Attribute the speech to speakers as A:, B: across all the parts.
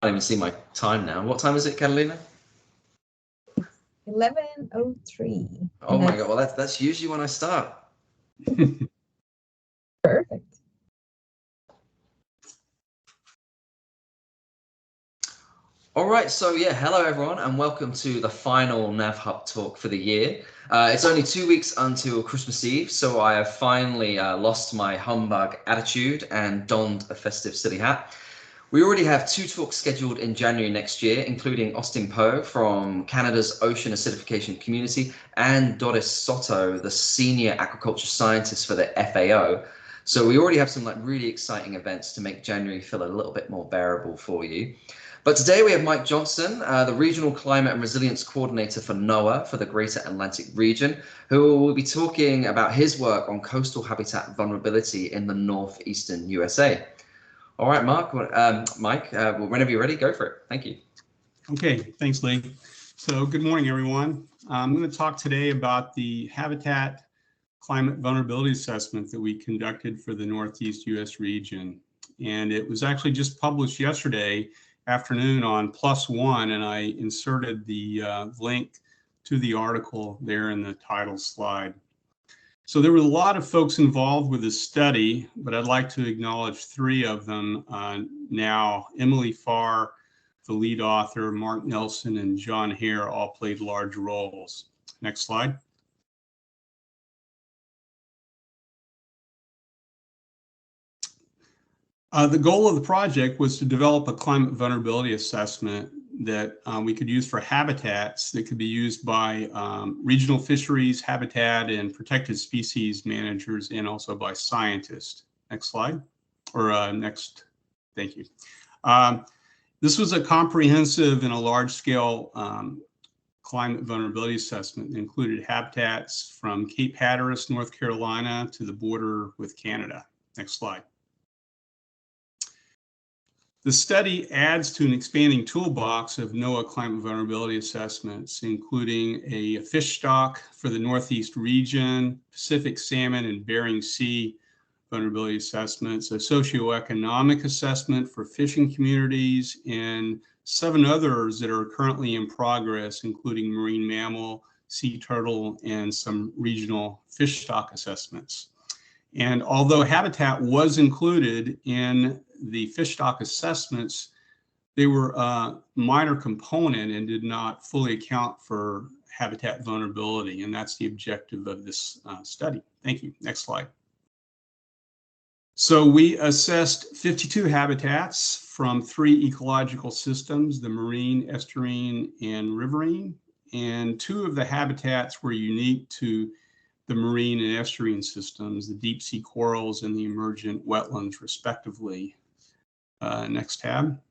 A: Can't even see my time now. What time is it, Catalina?
B: 11:03.
A: Oh my God, well that's usually when I start.
B: Perfect.
A: All right, so yeah, hello everyone, and welcome to the final Nav Hub talk for the year. It's only 2 weeks until Christmas Eve, so I have finally lost my humbug attitude and donned a festive silly hat. We already have 2 talks scheduled in January next year, including Austin Poe from Canada's Ocean Acidification Community and Doris Soto, the Senior Aquaculture Scientist for the FAO. So we already have some really exciting events to make January feel a little bit more bearable for you. But today we have Mike Johnson, the Regional Climate and Resilience Coordinator for NOAA for the Greater Atlantic region, who will be talking about his work on coastal habitat vulnerability in the northeastern USA. All right, Mike, whenever you're ready, go for it. Thank you.
C: Okay, thanks, Lee. So good morning, everyone. I'm going to talk today about the Habitat Climate Vulnerability Assessment that we conducted for the Northeast U.S. region. And it was actually just published yesterday afternoon on PLOS ONE, and I inserted the link to the article there in the title slide. So there were a lot of folks involved with this study, but I'd like to acknowledge 3 of them now. Emily Farr, the lead author, Mark Nelson, and John Hare all played large roles. Next slide. The goal of the project was to develop a climate vulnerability assessment that we could use for habitats that could be used by regional fisheries, habitat, and protected species managers, and also by scientists. Next slide, or next, thank you. This was a comprehensive and a large-scale climate vulnerability assessment that included habitats from Cape Hatteras, North Carolina, to the border with Canada. Next slide. The study adds to an expanding toolbox of NOAA climate vulnerability assessments, including a fish stock for the Northeast region, Pacific salmon and Bering Sea vulnerability assessments, a socioeconomic assessment for fishing communities, and 7 others that are currently in progress, including marine mammal, sea turtle, and some regional fish stock assessments. And although habitat was included in the fish stock assessments, they were a minor component and did not fully account for habitat vulnerability. And that's the objective of this study. Thank you. Next slide. So we assessed 52 habitats from 3 ecological systems, the marine, estuarine, and riverine. And 2 of the habitats were unique to the marine and estuarine systems, the deep sea corals and the emergent wetlands, respectively. Next tab.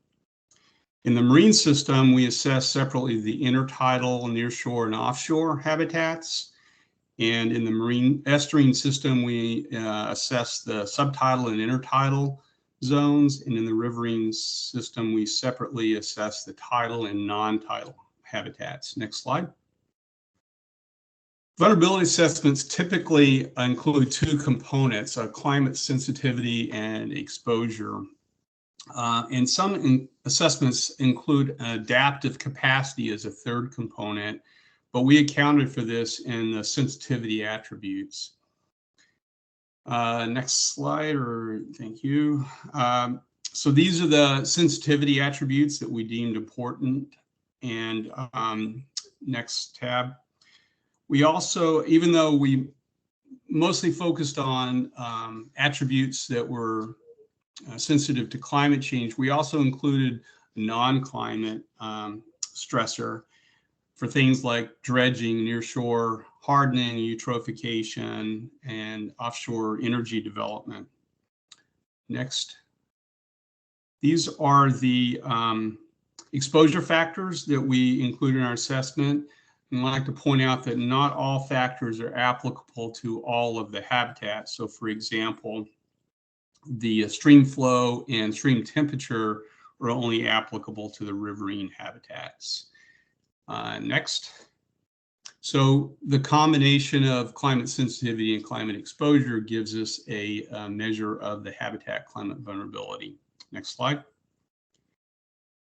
C: In the marine system, we assess separately the intertidal, nearshore, and offshore habitats. And in the marine estuarine system, we assess the subtidal and intertidal zones. And in the riverine system, we separately assess the tidal and non-tidal habitats. Next slide. Vulnerability assessments typically include 2 components, climate sensitivity and exposure. And some assessments include adaptive capacity as a 3rd component, but we accounted for this in the sensitivity attributes. Next slide, or thank you. So these are the sensitivity attributes that we deemed important. And next tab. We also, even though we mostly focused on attributes that were sensitive to climate change, we also included non-climate stressor for things like dredging, nearshore hardening, eutrophication, and offshore energy development. Next. These are the exposure factors that we include in our assessment. And I'd like to point out that not all factors are applicable to all of the habitats. So for example, the stream flow and stream temperature are only applicable to the riverine habitats. Next. So the combination of climate sensitivity and climate exposure gives us a measure of the habitat climate vulnerability. Next slide.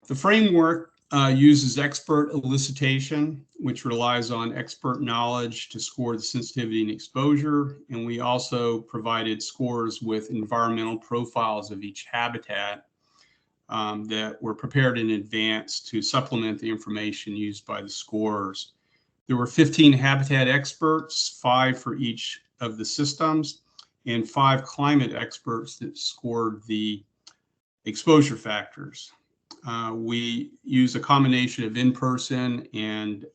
C: The framework uses expert elicitation, which relies on expert knowledge to score the sensitivity and exposure. And we also provided scores with environmental profiles of each habitat that were prepared in advance to supplement the information used by the scorers. There were 15 habitat experts, 5 for each of the systems, and 5 climate experts that scored the exposure factors. We use a combination of in-person and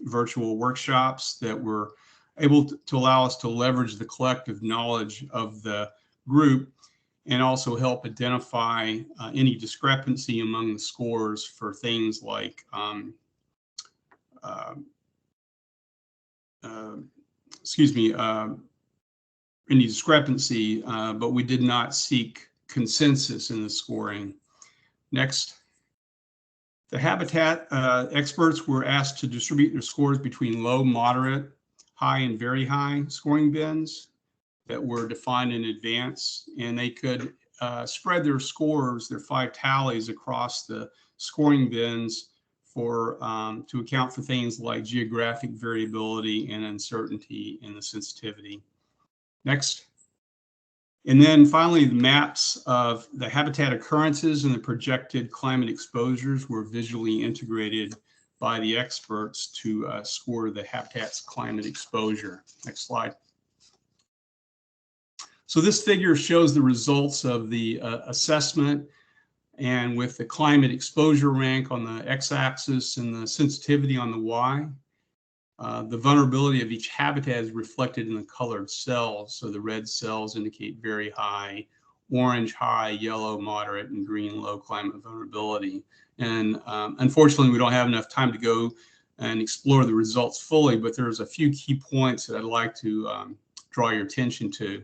C: virtual workshops that were able to allow us to leverage the collective knowledge of the group and also help identify any discrepancy among the scores for things like any discrepancy, but we did not seek consensus in the scoring. Next. The habitat experts were asked to distribute their scores between low, moderate, high, and very high scoring bins that were defined in advance, and they could spread their scores, their 5 tallies across the scoring bins for to account for things like geographic variability and uncertainty in the sensitivity. Next. And then finally, the maps of the habitat occurrences and the projected climate exposures were visually integrated by the experts to score the habitat's climate exposure. Next slide. So this figure shows the results of the assessment, and with the climate exposure rank on the x-axis and the sensitivity on the y. The vulnerability of each habitat is reflected in the colored cells. So the red cells indicate very high, orange high, yellow moderate, and green low climate vulnerability. And unfortunately, we don't have enough time to go and explore the results fully, but there's a few key points that I'd like to draw your attention to.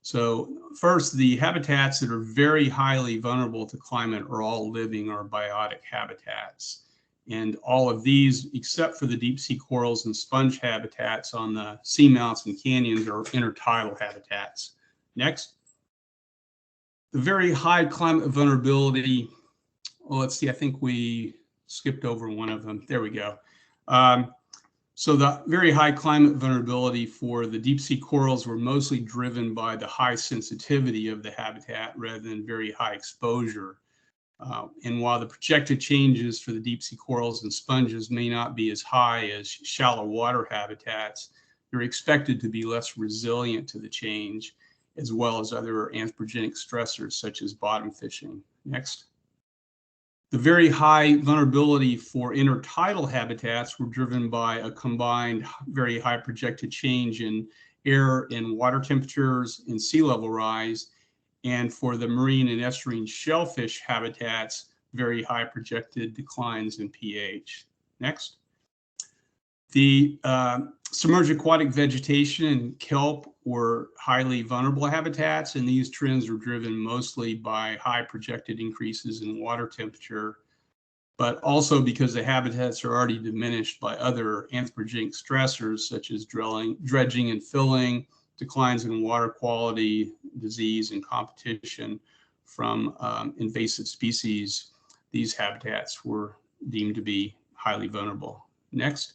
C: So first, the habitats that are very highly vulnerable to climate are all living or biotic habitats. And all of these, except for the deep sea corals and sponge habitats on the seamounts and canyons, are intertidal habitats. Next. The very high climate vulnerability, well, let's see, I think we skipped over one of them. There we go. So the very high climate vulnerability for the deep sea corals were mostly driven by the high sensitivity of the habitat rather than very high exposure. And while the projected changes for the deep sea corals and sponges may not be as high as shallow water habitats, they're expected to be less resilient to the change, as well as other anthropogenic stressors such as bottom fishing. Next. The very high vulnerability for intertidal habitats were driven by a combined very high projected change in air and water temperatures and sea level rise, and for the marine and estuarine shellfish habitats, very high projected declines in pH. Next. The submerged aquatic vegetation and kelp were highly vulnerable habitats, and these trends were driven mostly by high projected increases in water temperature, but also because the habitats are already diminished by other anthropogenic stressors such as dredging and filling, declines in water quality, disease, and competition from invasive species. These habitats were deemed to be highly vulnerable. Next.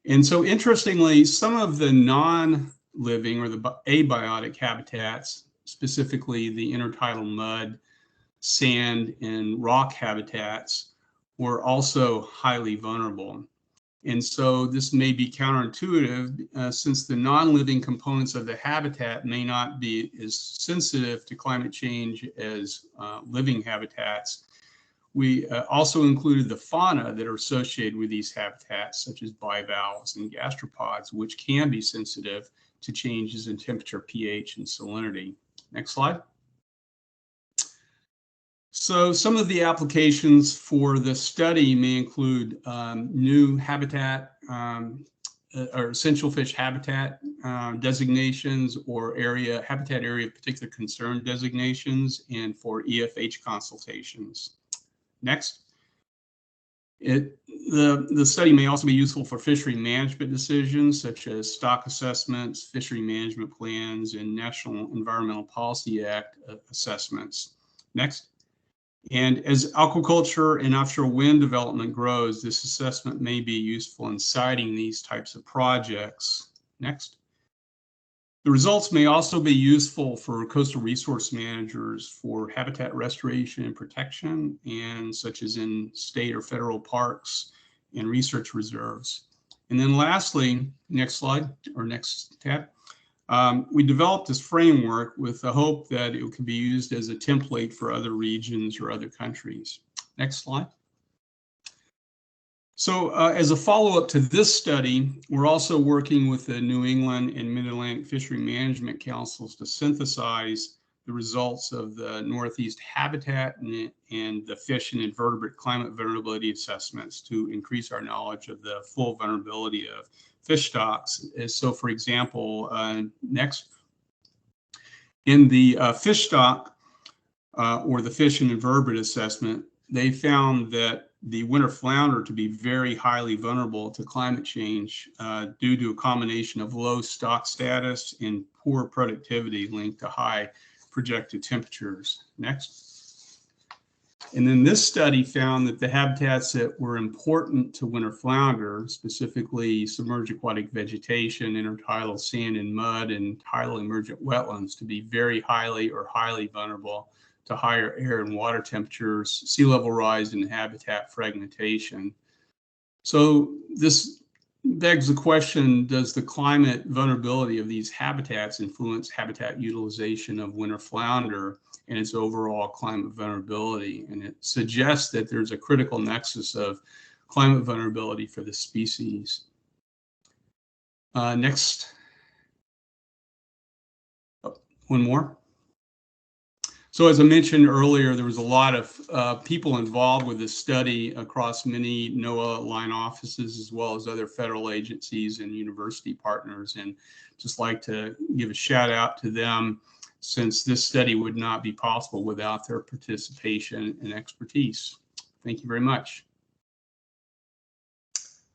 C: And so interestingly, some of the non-living or the abiotic habitats, specifically the intertidal mud, sand, and rock habitats, were also highly vulnerable. And so this may be counterintuitive since the non-living components of the habitat may not be as sensitive to climate change as living habitats. We also included the fauna that are associated with these habitats, such as bivalves and gastropods, which can be sensitive to changes in temperature, pH, and salinity. Next slide. So some of the applications for the study may include new habitat or essential fish habitat designations or habitat area of particular concern designations, and for EFH consultations. Next. The study may also be useful for fishery management decisions such as stock assessments, fishery management plans, and National Environmental Policy Act assessments. Next. And as aquaculture and offshore wind development grows, this assessment may be useful in citing these types of projects. Next. The results may also be useful for coastal resource managers for habitat restoration and protection, and such as in state or federal parks and research reserves. And then lastly, next slide or next tab. We developed this framework with the hope that it could be used as a template for other regions or other countries. Next slide. So as a follow-up to this study, we're also working with the New England and Mid-Atlantic Fishery Management Councils to synthesize the results of the Northeast Habitat and the fish and invertebrate climate vulnerability assessments to increase our knowledge of the full vulnerability of fish stocks. So for example, next, in the fish stock or the fish and invertebrate assessment, they found that the winter flounder to be very highly vulnerable to climate change due to a combination of low stock status and poor productivity linked to high projected temperatures. Next. And then this study found that the habitats that were important to winter flounder, specifically submerged aquatic vegetation, intertidal sand and mud, and tidal emergent wetlands, to be very highly or highly vulnerable to higher air and water temperatures, sea level rise, and habitat fragmentation. So this begs the question, does the climate vulnerability of these habitats influence habitat utilization of winter flounder and its overall climate vulnerability? And it suggests that there's a critical nexus of climate vulnerability for the species. Next. Oh, one more. So as I mentioned earlier, there was a lot of people involved with this study across many NOAA line offices, as well as other federal agencies and university partners. And just like to give a shout out to them, since this study would not be possible without their participation and expertise. Thank you very much.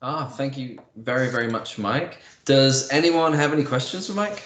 A: Thank you very, very much, Mike. Does anyone have any questions for Mike?